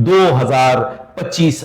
2025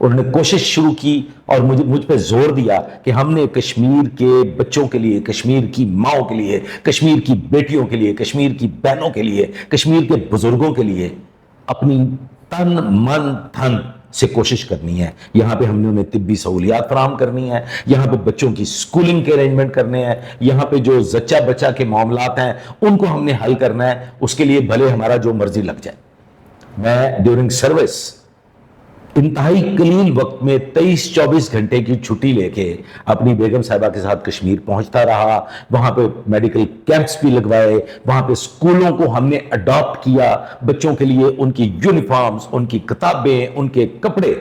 انہوں نے کوشش شروع کی اور مجھ پہ زور دیا کہ ہم نے کشمیر کے بچوں کے لیے، کشمیر کی ماؤں کے لیے، کشمیر کی بیٹیوں کے لیے، کشمیر کی بہنوں کے لیے، کشمیر کے بزرگوں کے لیے اپنی تن من دھن سے کوشش کرنی ہے. یہاں پہ ہم نے انہیں طبی سہولیات فراہم کرنی ہے، یہاں پہ بچوں کی سکولنگ کے ارینجمنٹ کرنے ہیں، یہاں پہ جو زچہ بچہ کے معاملات ہیں ان کو ہم نے حل کرنا ہے. اس کے لیے بھلے ہمارا جو مرضی لگ جائے. میں ڈیورنگ سروس انتہائی قلیل وقت میں 23-24 گھنٹے کی چھٹی لے کے اپنی بیگم صاحبہ کے ساتھ کشمیر پہنچتا رہا. وہاں پہ میڈیکل کیمپس بھی لگوائے، وہاں پہ سکولوں کو ہم نے اڈاپٹ کیا، بچوں کے لیے ان کی یونیفارمز، ان کی کتابیں، ان کے کپڑے.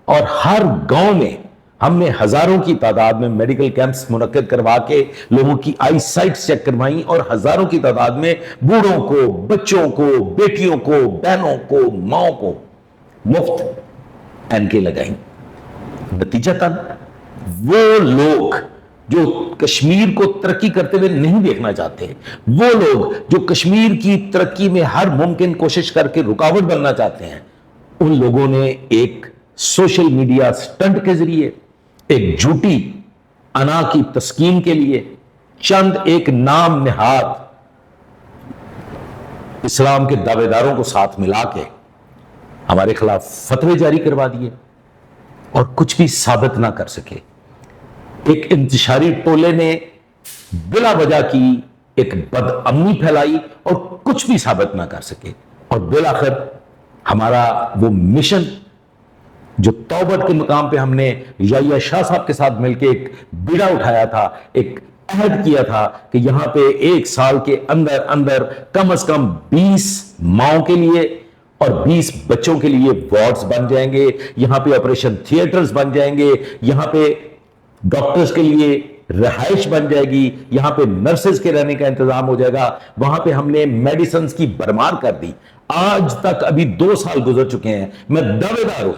اور ہر گاؤں میں ہم نے ہزاروں کی تعداد میں میڈیکل کیمپس منعقد کروا کے لوگوں کی آئی سائٹ چیک کروائیں، اور ہزاروں کی تعداد میں بوڑھوں کو، بچوں کو، بیٹیوں کو، بہنوں کو، ماؤں کو مفت اینکیں لگائیں. نتیجتاً وہ لوگ جو کشمیر کو ترقی کرتے ہوئے نہیں دیکھنا چاہتے، وہ لوگ جو کشمیر کی ترقی میں ہر ممکن کوشش کر کے رکاوٹ بننا چاہتے ہیں، ان لوگوں نے ایک سوشل میڈیا سٹنٹ کے ذریعے، ایک جھوٹی انا کی تسکین کے لیے، چند ایک نام نہاد اسلام کے دعوے داروں کو ساتھ ملا کے ہمارے خلاف فتوے جاری کروا دیے اور کچھ بھی ثابت نہ کر سکے. ایک انتشاری ٹولے نے بلا وجہ کی ایک بد امنی پھیلائی اور کچھ بھی ثابت نہ کر سکے. اور بالآخر ہمارا وہ مشن جو توبت کے مقام پہ ہم نے یحییٰ شاہ صاحب کے ساتھ مل کے ایک بیڑا اٹھایا تھا، ایک عہد کیا تھا کہ یہاں پہ 1 سال کے اندر اندر کم از کم 20 ماؤں کے لیے اور 20 بچوں کے لیے وارڈز بن جائیں گے، یہاں پہ آپریشن تھیٹرز بن جائیں گے، یہاں پہ ڈاکٹرز کے لیے رہائش بن جائے گی، یہاں پہ نرسز کے رہنے کا انتظام ہو جائے گا. وہاں پہ ہم نے میڈیسنز کی بھرمار کر دی. آج تک ابھی 2 سال گزر چکے ہیں. میں دعوے دار ہوں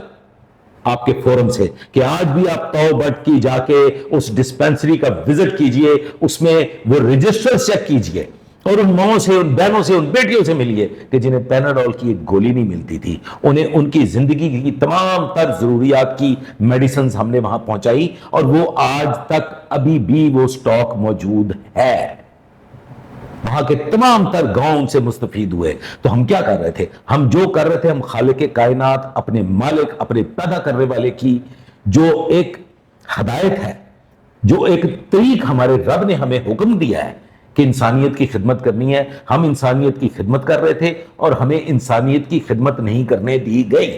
آپ کے فورم سے کہ آج بھی آپ تو بٹ کی جا کے اس ڈسپینسری کا وزٹ کیجئے، اس میں وہ رجسٹر چیک کیجئے اور ان ماؤں سے، ان بہنوں سے، ان بیٹیوں سے ملیے کہ جنہیں پیناڈول کی ایک گولی نہیں ملتی تھی. انہیں ان کی زندگی کی تمام تر ضروریات کی میڈیسنز ہم نے وہاں پہنچائی اور وہ آج تک ابھی بھی وہ سٹاک موجود ہے. وہاں کے تمام تر گاؤں سے مستفید ہوئے. تو ہم کیا کر رہے تھے؟ ہم جو کر رہے تھے، ہم خالق کائنات، اپنے مالک، اپنے پیدا کرنے والے کی جو ایک ہدایت ہے، جو ایک طریق ہمارے رب نے ہمیں حکم دیا ہے کہ انسانیت کی خدمت کرنی ہے، ہم انسانیت کی خدمت کر رہے تھے اور ہمیں انسانیت کی خدمت نہیں کرنے دی گئی.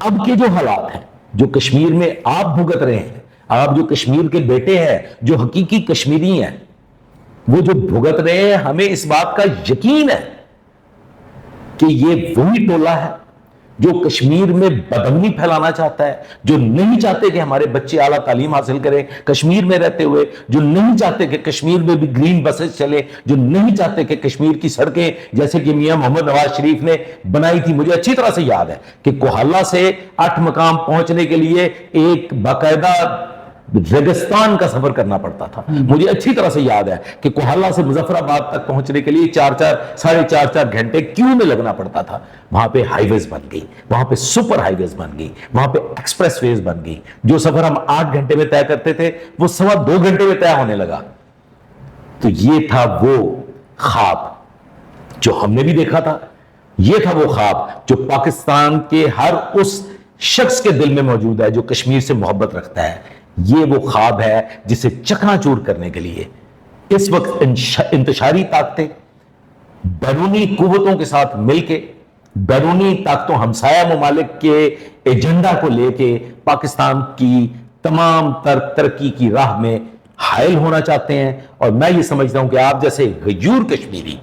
اب کے جو حالات ہیں، جو کشمیر میں آپ بھگت رہے ہیں، آپ جو کشمیر کے بیٹے ہیں، جو حقیقی کشمیری ہیں، وہ جو بھگت رہے ہیں، ہمیں اس بات کا یقین ہے کہ یہ وہی ٹولہ ہے جو کشمیر میں بدامنی پھیلانا چاہتا ہے، جو نہیں چاہتے کہ ہمارے بچے اعلیٰ تعلیم حاصل کریں کشمیر میں رہتے ہوئے، جو نہیں چاہتے کہ کشمیر میں بھی گرین بسز چلے، جو نہیں چاہتے کہ کشمیر کی سڑکیں جیسے کہ میاں محمد نواز شریف نے بنائی تھی. مجھے اچھی طرح سے یاد ہے کہ کوہالہ سے 8 مقام پہنچنے کے لیے ایک باقاعدہ ریگستان کا سفر کرنا پڑتا تھا. مجھے اچھی طرح سے یاد ہے کہ کوہالہ سے مظفر آباد تک پہنچنے کے لیے 4.5 گھنٹے کیوں میں لگنا پڑتا تھا. وہاں پہ ہائی ویز بن گئی، وہاں پہ سپر ہائی ویز بن گئی، وہاں پہ ایکسپریس ویز بن گئی. جو سفر ہم 8 گھنٹے میں طے کرتے تھے وہ 2.25 گھنٹے میں طے ہونے لگا. تو یہ تھا وہ خواب جو ہم نے بھی دیکھا تھا. یہ تھا وہ خواب جو پاکستان کے ہر اس شخص کے دل میں موجود ہے جو کشمیر سے محبت رکھتا ہے. یہ وہ خواب ہے جسے چکنا چور کرنے کے لیے اس وقت انتشاری طاقتیں بیرونی قوتوں کے ساتھ مل کے، بیرونی طاقتوں، ہمسایہ ممالک کے ایجنڈا کو لے کے پاکستان کی تمام تر ترقی کی راہ میں حائل ہونا چاہتے ہیں. اور میں یہ سمجھتا ہوں کہ آپ جیسے غیور کشمیری،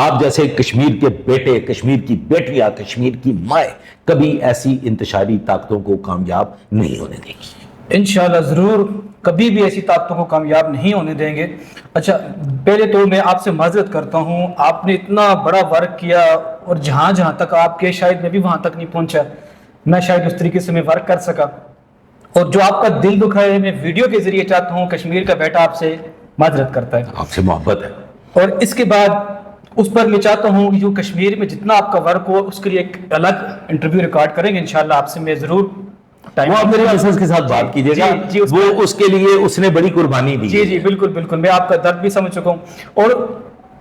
آپ جیسے کشمیر کے بیٹے، کشمیر کی بیٹیاں، کشمیر کی مائیں کبھی ایسی انتشاری طاقتوں کو کامیاب نہیں ہونے دیں گی. انشاءاللہ ضرور کبھی بھی ایسی طاقتوں کو کامیاب نہیں ہونے دیں گے. اچھا، پہلے تو میں آپ سے معذرت کرتا ہوں، آپ نے اتنا بڑا ورک کیا اور جہاں جہاں تک آپ کے، شاید میں بھی وہاں تک نہیں پہنچا، میں شاید اس طریقے سے میں ورک کر سکا. اور جو آپ کا دل دکھا ہے، میں ویڈیو کے ذریعے چاہتا ہوں کشمیر کا بیٹا آپ سے معذرت کرتا ہے، آپ سے محبت ہے. اور اس کے بعد اس پر میں چاہتا ہوں کہ جو کشمیر میں جتنا آپ کا ورک ہو اس کے لیے ایک الگ انٹرویو ریکارڈ کریں گے انشاءاللہ. آپ سے میں ضرور وہ آپ میرے مسز کے ساتھ بات کیجیے گا, وہ اس کے لیے اس نے بڑی قربانی دی. جی بالکل بالکل, میں آپ کا درد بھی سمجھ چکا ہوں. اور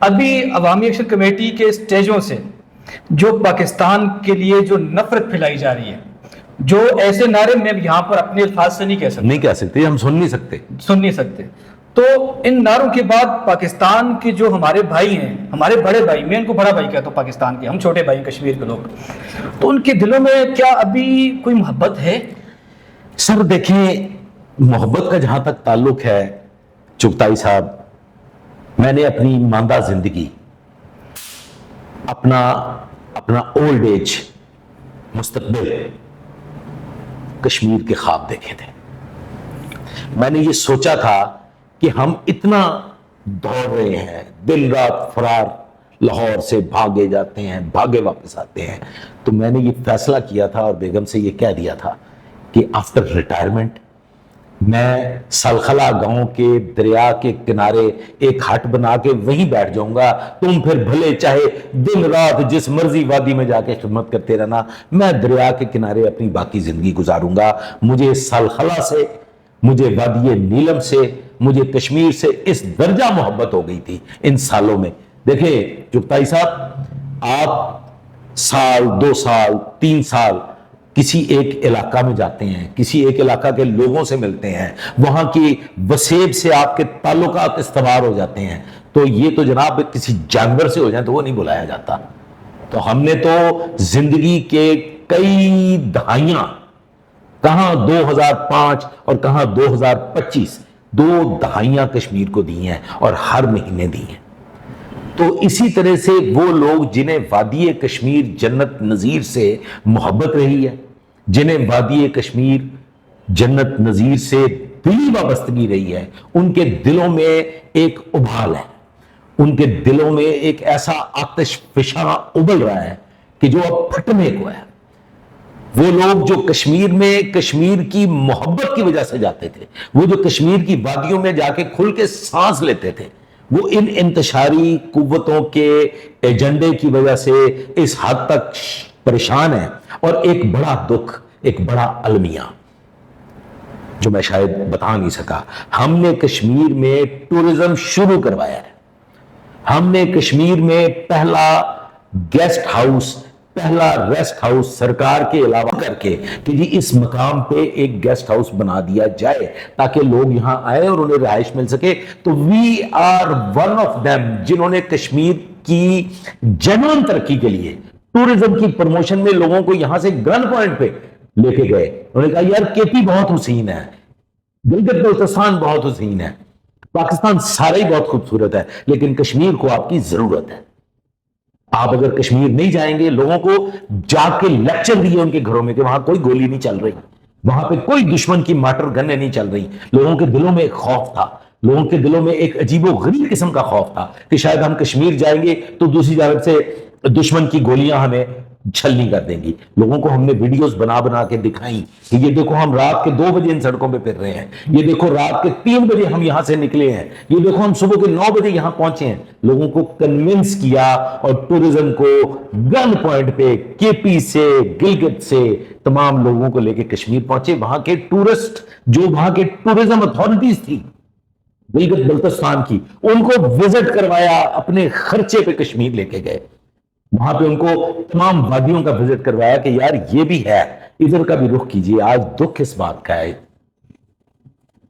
ابھی عوامی ایکشن کمیٹی کے اسٹیجوں سے جو پاکستان کے لیے جو نفرت پھیلائی جا رہی ہے, جو ایسے نعرے میں یہاں پر اپنے الفاظ سے نہیں کہہ سکتے, ہم سن نہیں سکتے. تو ان نعروں کے بعد پاکستان کے جو ہمارے بھائی ہیں, ہمارے بڑے بھائی, میں ان کو بڑا بھائی کہتا ہوں پاکستان کے, ہم چھوٹے بھائی ہیں کشمیر کے لوگ, تو ان کے دلوں میں کیا ابھی کوئی محبت ہے؟ سر دیکھیں, محبت کا جہاں تک تعلق ہے چغتائی صاحب, میں نے اپنی ماندہ زندگی, اپنا اولڈ ایج, مستقبل کشمیر کے خواب دیکھے تھے. میں نے یہ سوچا تھا کہ ہم اتنا دوڑ رہے ہیں, دن رات فرار, لاہور سے بھاگے جاتے ہیں, بھاگے واپس آتے ہیں. تو میں نے یہ فیصلہ کیا تھا اور بیگم سے یہ کہہ دیا تھا کہ آفٹر ریٹائرمنٹ میں سلخلا گاؤں کے دریا کے کنارے ایک ہٹ بنا کے وہیں بیٹھ جاؤں گا, تم پھر بھلے چاہے دن رات جس مرضی وادی میں جا کے خدمت کرتے رہنا, میں دریا کے کنارے اپنی باقی زندگی گزاروں گا. مجھے سلخلا سے, مجھے وادی نیلم سے, مجھے کشمیر سے اس درجہ محبت ہو گئی تھی ان سالوں میں. دیکھیں چغتائی صاحب, آپ سال, 2 سال, 3 سال کسی ایک علاقہ میں جاتے ہیں, کسی ایک علاقہ کے لوگوں سے ملتے ہیں, وہاں کی وسیب سے آپ کے تعلقات استوار ہو جاتے ہیں. تو یہ تو جناب کسی جانور سے ہو جائیں تو وہ نہیں بلایا جاتا. تو ہم نے تو زندگی کے کئی دہائیاں, کہاں 2005 اور کہاں 2025, 2 دہائیاں کشمیر کو دی ہیں اور ہر مہینے دی ہیں. تو اسی طرح سے وہ لوگ جنہیں وادی کشمیر جنت نظیر سے محبت رہی ہے, جنہیں وادی کشمیر جنت نظیر سے دلی وابستگی رہی ہے, ان کے دلوں میں ایک ابھال ہے, ان کے دلوں میں ایک ایسا آتش فشاں ابل رہا ہے کہ جو اب پھٹنے کو ہے. وہ لوگ جو کشمیر میں کشمیر کی محبت کی وجہ سے جاتے تھے, وہ جو کشمیر کی وادیوں میں جا کے کھل کے سانس لیتے تھے, وہ ان انتشاری قوتوں کے ایجنڈے کی وجہ سے اس حد تک پریشان ہیں. اور ایک بڑا دکھ, ایک بڑا المیہ جو میں شاید بتا نہیں سکا, ہم نے کشمیر میں ٹورزم شروع کروایا ہے. ہم نے کشمیر میں پہلا گیسٹ ہاؤس, پہلا ریسٹ ہاؤس سرکار کے علاوہ کر کے کہ جی اس مقام پہ ایک گیسٹ ہاؤس بنا دیا جائے تاکہ لوگ یہاں آئے اور انہیں رہائش مل سکے. تو we are one of them جنہوں نے کشمیر کی جنون ترقی کے لیے ٹورزم کی پروموشن میں لوگوں کو یہاں سے گن پوائنٹ پہ لے کے گئے. انہوں نے کہا یار کے پی بہت حسین ہے, گلگت بلتستان بہت حسین ہے, پاکستان سارا ہی بہت خوبصورت ہے, لیکن کشمیر کو آپ کی ضرورت ہے. آپ اگر کشمیر نہیں جائیں گے, لوگوں کو جا کے لیکچر دیے ان کے گھروں میں کہ وہاں کوئی گولی نہیں چل رہی, وہاں پہ کوئی دشمن کی مارٹر گنیں نہیں چل رہی. لوگوں کے دلوں میں ایک خوف تھا, لوگوں کے دلوں میں ایک عجیب و غریب قسم کا خوف تھا کہ شاید ہم کشمیر جائیں گے تو دوسری جانب سے دشمن کی گولیاں ہمیں چھلنی کر دیں گی. لوگوں کو ہم نے ویڈیوز بنا بنا کے دکھائیں کہ یہ دیکھو ہم رات کے 2 بجے ان سڑکوں پہ پھر رہے ہیں, یہ دیکھو رات کے 3 بجے ہم یہاں سے نکلے ہیں, یہ دیکھو ہم صبح کے 9 بجے یہاں پہنچے ہیں. لوگوں کو کنونس کیا اور ٹورزم کو گن پوائنٹ پہ کے پی سے, گلگت سے, تمام لوگوں کو لے کے کشمیر پہنچے. وہاں کے ٹورسٹ جو وہاں کے ٹورزم اتھارٹیز تھی گلگت بلتستان کی, ان کو وزٹ کروایا, اپنے خرچے پہ کشمیر لے کے گئے. وہاں پہ ان کو تمام وادیوں کا وزٹ کروایا کہ یار یہ بھی ہے, ادھر کا بھی رخ کیجیے. آج دکھ اس بات کا ہے,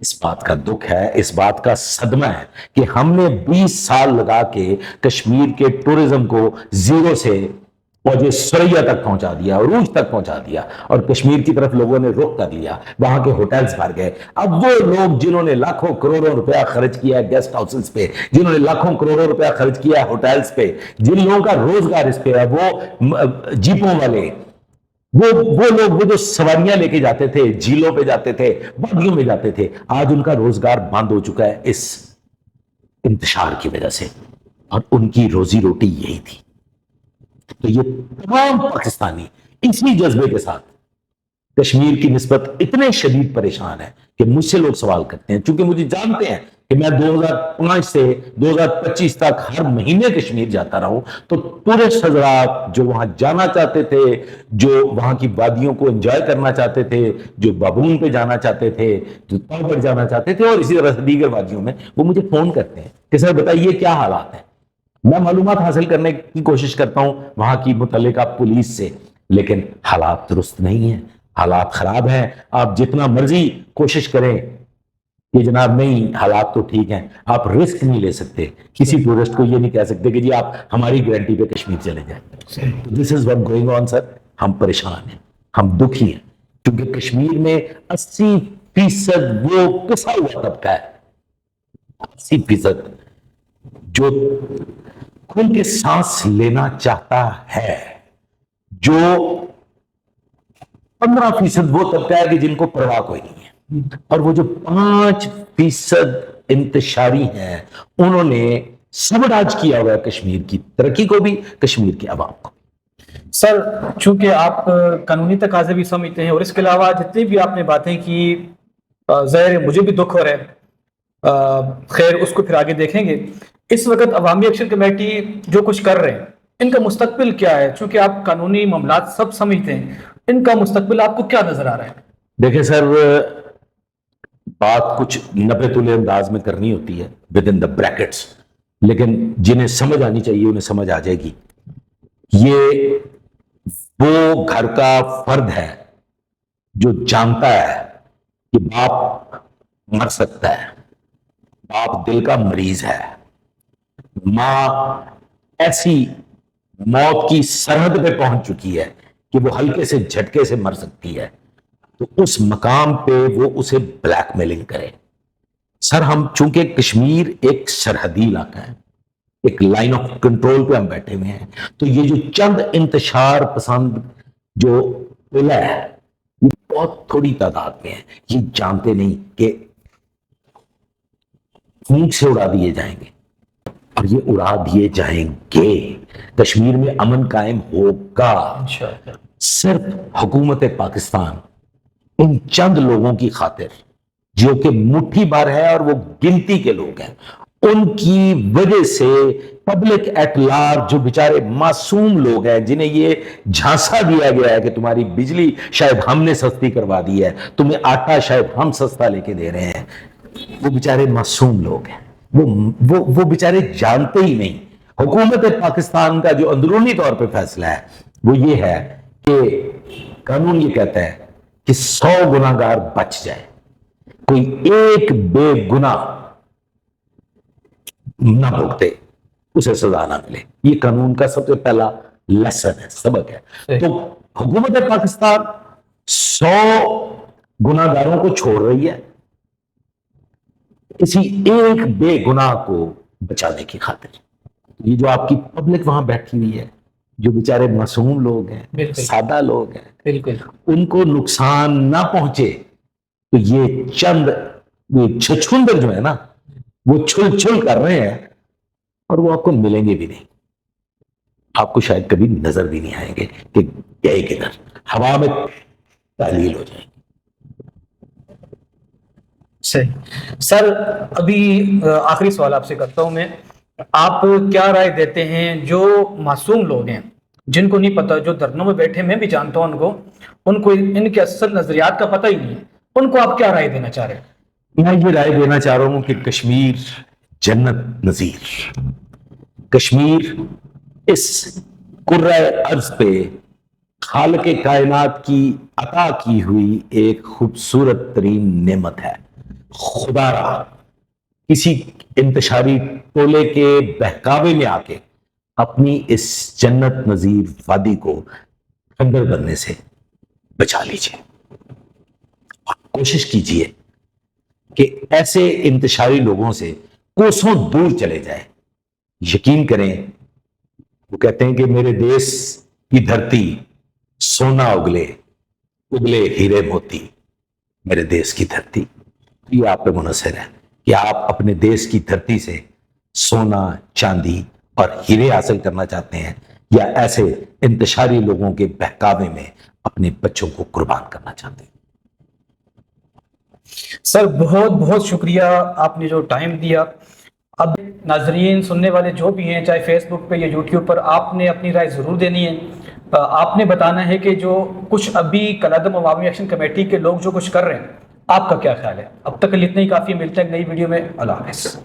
اس بات کا دکھ ہے, اس بات کا صدمہ ہے کہ ہم نے 20 سال لگا کے کشمیر کے ٹورزم کو زیرو سے اور جو سریا تک پہنچا دیا, عروج تک پہنچا دیا, اور کشمیر کی طرف لوگوں نے رخ کر لیا. وہاں کے ہوٹلز بھر گئے. اب وہ لوگ جنہوں نے لاکھوں کروڑوں روپیہ خرچ کیا ہے گیسٹ ہاؤسز پہ, جنہوں نے لاکھوں کروڑوں روپیہ خرچ کیا ہے ہوٹلز پہ, جن لوگوں کا روزگار اس پہ ہے, وہ جیپوں والے, وہ لوگ وہ جو سواریاں لے کے جاتے تھے, جھیلوں پہ جاتے تھے, وادیوں میں جاتے تھے, آج ان کا روزگار بند ہو چکا ہے اس انتشار کی وجہ سے, اور ان کی روزی روٹی یہی تھی. تو یہ تمام پاکستانی اسی جذبے کے ساتھ کشمیر کی نسبت اتنے شدید پریشان ہیں کہ مجھ سے لوگ سوال کرتے ہیں، چونکہ مجھے جانتے ہیں کہ میں 2005 سے 2025 تک ہر مہینے کشمیر جاتا رہا ہوں، تو ٹورسٹ حضرات جو وہاں جانا چاہتے تھے، جو وہاں کی وادیوں کو انجوائے کرنا چاہتے تھے، جو بابون پہ جانا چاہتے تھے، جو تاؤ پر جانا چاہتے تھے، اور اسی طرح سے دیگر وادیوں میں، وہ مجھے فون کرتے ہیں کہ سر بتائیے کیا حالات ہیں۔ میں معلومات حاصل کرنے کی کوشش کرتا ہوں وہاں کی متعلقہ پولیس سے، لیکن حالات درست نہیں ہیں، حالات خراب ہیں۔ آپ جتنا مرضی کوشش کریں کہ جناب نہیں حالات تو ٹھیک ہیں، آپ رسک نہیں لے سکتے، کسی ٹورسٹ کو یہ نہیں کہہ سکتے کہ جی آپ ہماری گارنٹی پہ کشمیر چلے جائیں۔ دس از واٹ گوئنگ آن سر۔ ہم پریشان ہیں، ہم دکھی ہیں، کیونکہ کشمیر میں 80% وہ پسا ہوا طبقہ ہے، 80% جو کھل کے سانس لینا چاہتا ہے، جو 15% وہ طبقہ ہے کہ جن کو پرواہ کوئی نہیں ہے، اور وہ جو 5% انتشاری ہیں انہوں نے سبراج کیا ہوا ہے کشمیر کی ترقی کو بھی، کشمیر کے عوام کو۔ سر چونکہ آپ قانونی تقاضے بھی سمجھتے ہیں، اور اس کے علاوہ جتنی بھی آپ نے باتیں کی، ظاہر ہے مجھے بھی دکھ ہو رہا ہے، خیر اس کو پھر آگے دیکھیں گے۔ اس وقت عوامی ایکشن کمیٹی جو کچھ کر رہے ہیں، ان کا مستقبل کیا ہے؟ چونکہ آپ قانونی معاملات سب سمجھتے ہیں، ان کا مستقبل آپ کو کیا نظر آ رہا ہے؟ دیکھیں سر، بات کچھ نپے تلے انداز میں کرنی ہوتی ہے ود ان دا بریکٹس، لیکن جنہیں سمجھ آنی چاہیے انہیں سمجھ آ جائے گی۔ یہ وہ گھر کا فرد ہے جو جانتا ہے کہ باپ مر سکتا ہے، باپ دل کا مریض ہے، ماں ایسی موت کی سرحد پہ پہنچ چکی ہے کہ وہ ہلکے سے جھٹکے سے مر سکتی ہے، تو اس مقام پہ وہ اسے بلیک میلنگ کرے۔ سر ہم چونکہ کشمیر ایک سرحدی علاقہ ہے، ایک لائن آف کنٹرول پہ ہم بیٹھے ہوئے ہیں، تو یہ جو چند انتشار پسند جو پلہ ہے یہ بہت تھوڑی تعداد میں ہے، یہ جانتے نہیں کہ اونٹ سے اڑا دیے جائیں گے، اور یہ اڑا دیے جائیں گے۔ کشمیر میں امن قائم ہوگا صرف حکومت پاکستان ان چند لوگوں کی خاطر جو کہ مٹھی بھر ہے اور وہ گنتی کے لوگ ہیں، ان کی وجہ سے پبلک ایٹ لارج جو بیچارے معصوم لوگ ہیں، جنہیں یہ جھانسا دیا گیا ہے کہ تمہاری بجلی شاید ہم نے سستی کروا دی ہے، تمہیں آٹا شاید ہم سستا لے کے دے رہے ہیں، وہ بیچارے معصوم لوگ ہیں، وہ بیچارے جانتے ہی نہیں۔ حکومت پاکستان کا جو اندرونی طور پہ فیصلہ ہے وہ یہ ہے کہ قانون یہ کہتا ہے کہ 100 گناہ گار بچ جائے، کوئی ایک بے گناہ نہ بھگتے، اسے سزا نہ ملے۔ یہ قانون کا سب سے پہلا لیسن ہے، سبق ہے۔ تو حکومت پاکستان 100 گناہ گاروں کو چھوڑ رہی ہے کسی ایک بے گناہ کو بچانے کی خاطر۔ یہ جو آپ کی پبلک وہاں بیٹھی ہوئی ہے، جو بیچارے معصوم لوگ ہیں، سادہ لوگ ہیں، بالکل ان کو نقصان نہ پہنچے، تو یہ چند چھچھندر جو ہے نا وہ چھل چھل کر رہے ہیں، اور وہ آپ کو ملیں گے بھی نہیں، آپ کو شاید کبھی نظر بھی نہیں آئیں گے کہ گئے کدھر، ہوا میں تحلیل ہو جائیں گے۔ صحیح سر، ابھی آخری سوال آپ سے کرتا ہوں میں، آپ کیا رائے دیتے ہیں جو معصوم لوگ ہیں، جن کو نہیں پتا، جو دھرنوں میں بیٹھے، میں بھی جانتا ہوں ان کو ان کے اصل نظریات کا پتہ ہی نہیں ہے، ان کو آپ کیا رائے دینا چاہ رہے ہیں؟ میں یہ رائے دینا چاہ رہا ہوں کہ کشمیر جنت نظیر، کشمیر اس کرۂ ارض پہ خالق کائنات کی عطا کی ہوئی ایک خوبصورت ترین نعمت ہے۔ خدا را کسی انتشاری ٹولے کے بہکاوے میں آ کے اپنی اس جنت نظیر وادی کو کھنڈر بننے سے بچا لیجیے، اور کوشش کیجیے کہ ایسے انتشاری لوگوں سے کوسوں دور چلے جائیں۔ یقین کریں، وہ کہتے ہیں کہ میرے دیس کی دھرتی سونا اگلے ہیرے موتی، میرے دیس کی دھرتی، یہ آپ پہ منحصر ہے کہ آپ اپنے دیس کی دھرتی سے سونا، چاندی اور ہیرے حاصل کرنا چاہتے ہیں، یا ایسے انتشاری لوگوں کے بہکاوے میں اپنے بچوں کو قربان کرنا چاہتے ہیں؟ سر بہت بہت شکریہ، آپ نے جو ٹائم دیا۔ اب ناظرین سننے والے جو بھی ہیں، چاہے فیس بک پہ یا یوٹیوب پر، آپ نے اپنی رائے ضرور دینی ہے۔ آپ نے بتانا ہے کہ جو کچھ ابھی کالعدم عوامی ایکشن کمیٹی کے لوگ جو کچھ کر رہے ہیں، آپ کا کیا خیال ہے؟ اب تک اتنا ہی کافی، ملتے ہیں ایک نئی ویڈیو میں، اللہ حافظ۔